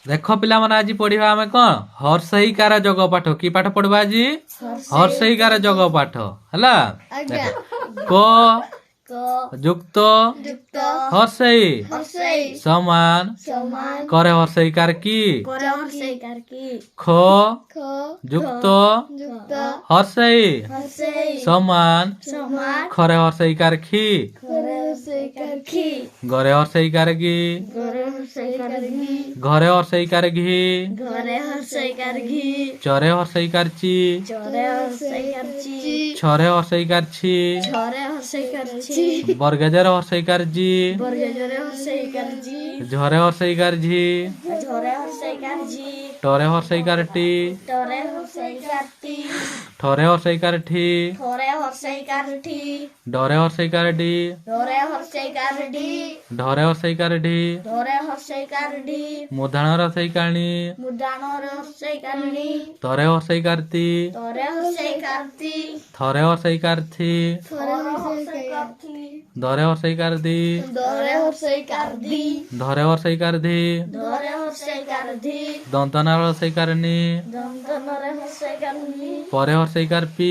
देख पिला मन आज पढ़ा आम कौन हर्षईकार जग पाठ कि पाठ पढ़वा आज हर्षईकार जग पाठ है क जुक्त हर्षई समान करे हर्षईकार की ख जुक्त हर्षई समान खरे हर्षईकार खी गरे हर्षईकार की घरे हर्षईकार घी चरे हर्षईकार ची छरे हर्षईकार छी बरगजर हर्षईकार जी झरे हर्षईकार झी टरे हर्षईकार टी ठरे हर्षईकार ठी डरे हर्षईकार डी ढरे हर्षईकार ढी मुधाण हर्षईकारणी तरे हर्षईकार ती थरे हर्षईकार थी दरे हर्षईकार दी धरे हर्षईकार धी दंतनार हर्षईकारणी परे हर्षईकार पी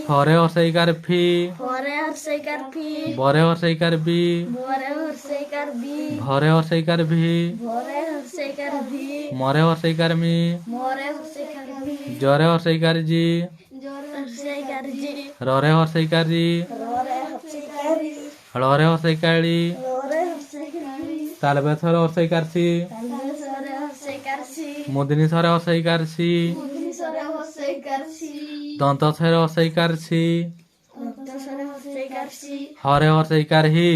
फरे हर्षईकार फी बरे हर्षईकार बी घरे हर्षईकार भी मरे हर्षईकार मी जरे हर्षईकार जी ररे हर्षईकार जी हरे हर्षईकारी तालबे थरे हर्षईकार सी मुदिनी थरे हर्षईकार सी दंत थरे हर्षईकार सी हरे हर्षईकार ही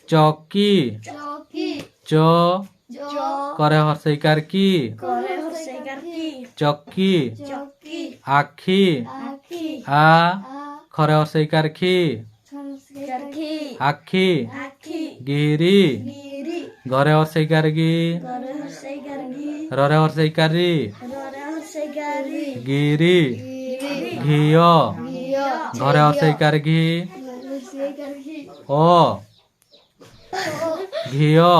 चौकी च करे हर्षईकार की चक्की आखी आ खरे हर्षईकार खी आखी गिरी घरे हर्षईकार गी ररे हर्षईकार री गिरी घियो घरे हर्षईकार घी ओ घियो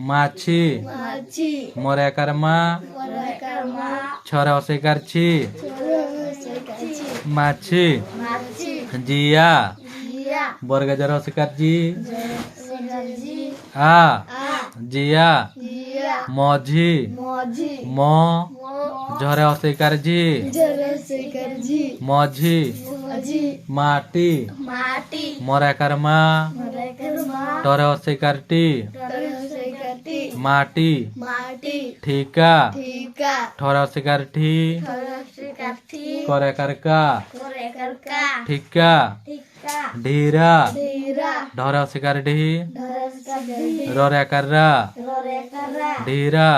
माछी मरेकार मा छरे हर्षईकार छी माछी जिया बरगजर हर्षईकार जी आ जिया मझी म झरे हर्षईकार जी मझी माटी मराकार मा टरे हर्षईकार टी माटी ठीका ठरे हर्षईकार ठी करेकार का ठीका ढीरा ढरे हर्षईकार ढी ररेकार रा ढीरा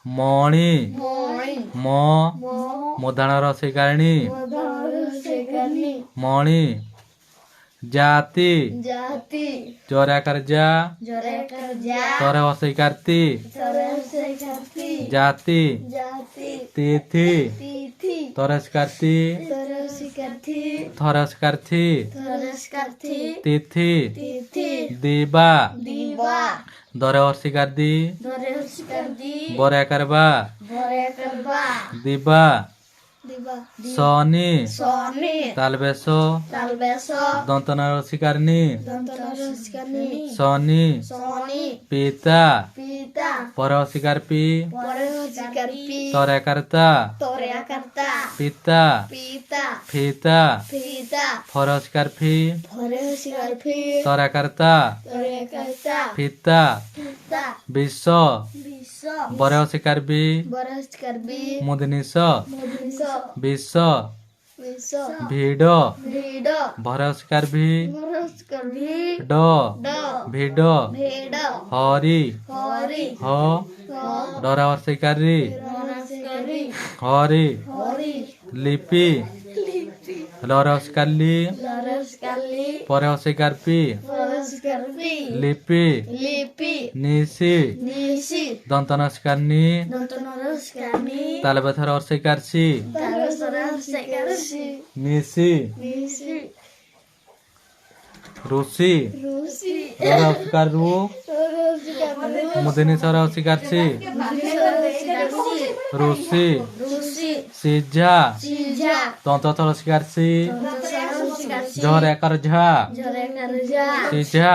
मणि म मुधाण हर्षईकारणी मणि जाति जोराकार जा तोरे हर्षईकार ती जाति तिथि तोरस्कार ती थोरस्कार थी तिथि दिबा दरे हर्षईकार दी बरेकार बा दिबा सनी तालबेसो दंतनार हर्षईकारणी सनी पिता पर हर्षईकार पी तोरेकारता पिता फीता फर हर्षईकार फी तोरेकारता पिता विश्व बरे हर्षईकार बी मुदनिस विश्व भिड़ भरस्कार भी ड भिड हरि ह डरा हर्षईकार री हरि लिपि लरस्कार ली परे हर्षईकार पी लिपि निशी दंतनस्कार नी तालबेथर हर्षईकार सी निशी ऋषि रस्कार रु ମୁଦିନି ସର ଶିକାରଛି ଋଷି ସିଝା ଦନ୍ତ ଥର ଶିକାରଛି ଝରେ ଏକାର ଝା ସିଝା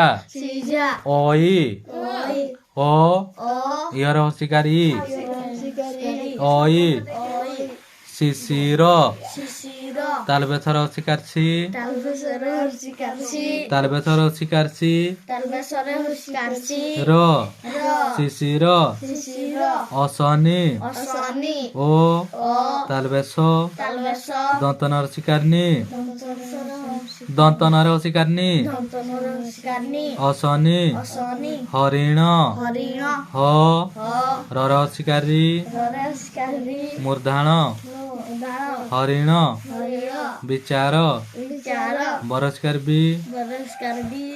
ଅଇ ଓ ଇହର ଶିକାରୀ ଅଇ ଶିଶିର ତାଲବେ ଥର ଶିକାରଛି ତାଲବେ ଥର ଶିକାରଛି ର ଶିଶିର ଅସନି ଓ ତାଲବେଶ ଦନ୍ତନର ଶିକାରନି ଦନ୍ତନର ଶିକାରନି ଅସନି ହରିଣ ହ ରର ଶିକାରୀ ମୂର୍ଧାଣ ହରିଣ ବିଚାର ବରସ୍କାର ବି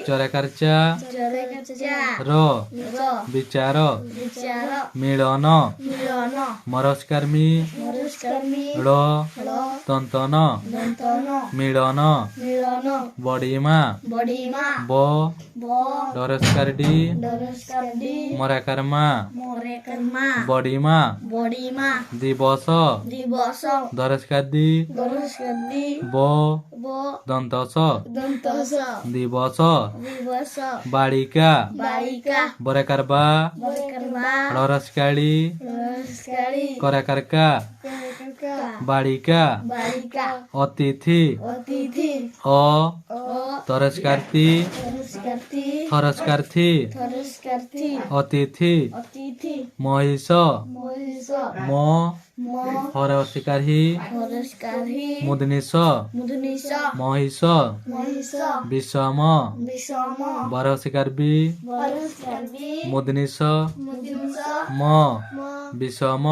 ଚରେକାରଚା ର ବିଚାର ମିଳନ ମରସ୍କାରମି ଳ ତନ୍ତନ ମିଳନ ବଡ଼ିମା ବ ଡରସ୍କାରଡି ମରାକର୍ମା ବଡ଼ିମା ଦିବସ ଦରସ୍କାରଦି ବ ଦନ୍ତସ ଦିବସ ବାଳିକା ବରାକାରବା ରରସ୍କାଳି କରାକାରକା ବାଳିକା ଅତିଥି ଅ ତରସ୍କାରତି ଥରସ୍କାରଥି ଅତିଥି ମହିଷ ମ ହର ଶିକାରୀ ମୁଦନିଷ ମହିଷ ବିଷମ ବର ଶିକାରବି ମୁଦନିଷ ମ ବିଷମ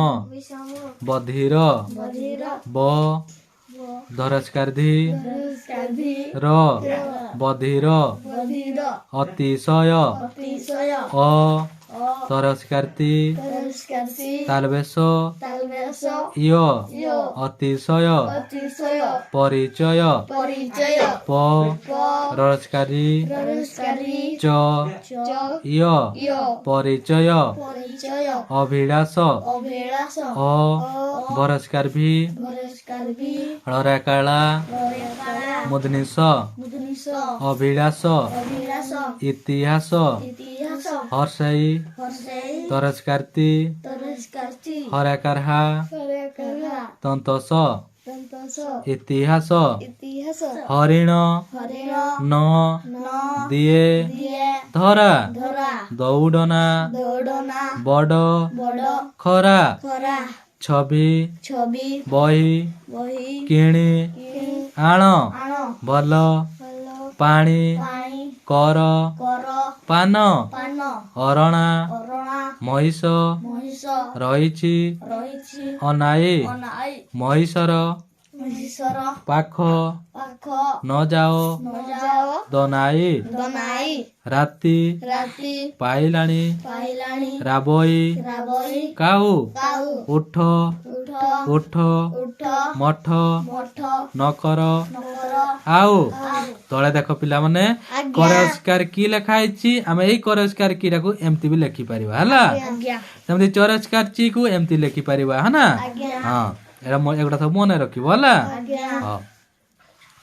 ବଧିର ବ ଧରସ୍କାରଧି ର ବଧିର ଅତିଶୟ ଅ ତରସ୍କାରତି ତାଲବେଶ ଇୟ ଅତିଶୟ ପରିଚୟ ପ ରରସ୍କାରୀ ଚ ଇୟ ପରିଚୟ ଅଭିଳାଷ ଅ ବରସ୍କାରଭି ରରାକାଳା ମୁଦନିଷ ଅଭିଳାଷ ଇତିହାସ ହର୍ଷଇ ତରସ୍କାରତି ହରାକାରହା ତନ୍ତସ ଇତିହାସ ହରିଣ ନ ଦିଏ ଧରା ଦୌଡନା ବଡ ଖରା ଛବି ବହି କିଣି ଆଣ ଭଲ ପାଣି କର ପାନ ଅରଣା ମହିଷ ରହିଛି ଅନାଇ ମହିଷର ପାଖ ନ ଯାଅ ଦନାଇ ରାତି ପାଇଲାଣି ରାବଇ କାଉ ଉଠ ମଠ ନକର ଆଉ ତଳେ ଦେଖ ପିଲାମାନେ କରସ୍କାର କି ଲେଖା ହେଇଛି ଆମେ ଏଇ କରସ୍କାର କିରାକୁ ଏମିତି ବି ଲେଖିପାରିବା ହେଲା ସେମିତି ଚରସ୍କାର ଚି କୁ ଏମିତି ଲେଖିପାରିବା ହଁ ନା ହଁ ଏଗୁଡା ସବୁ ମନେ ରଖିବ ହେଲା ହଁ।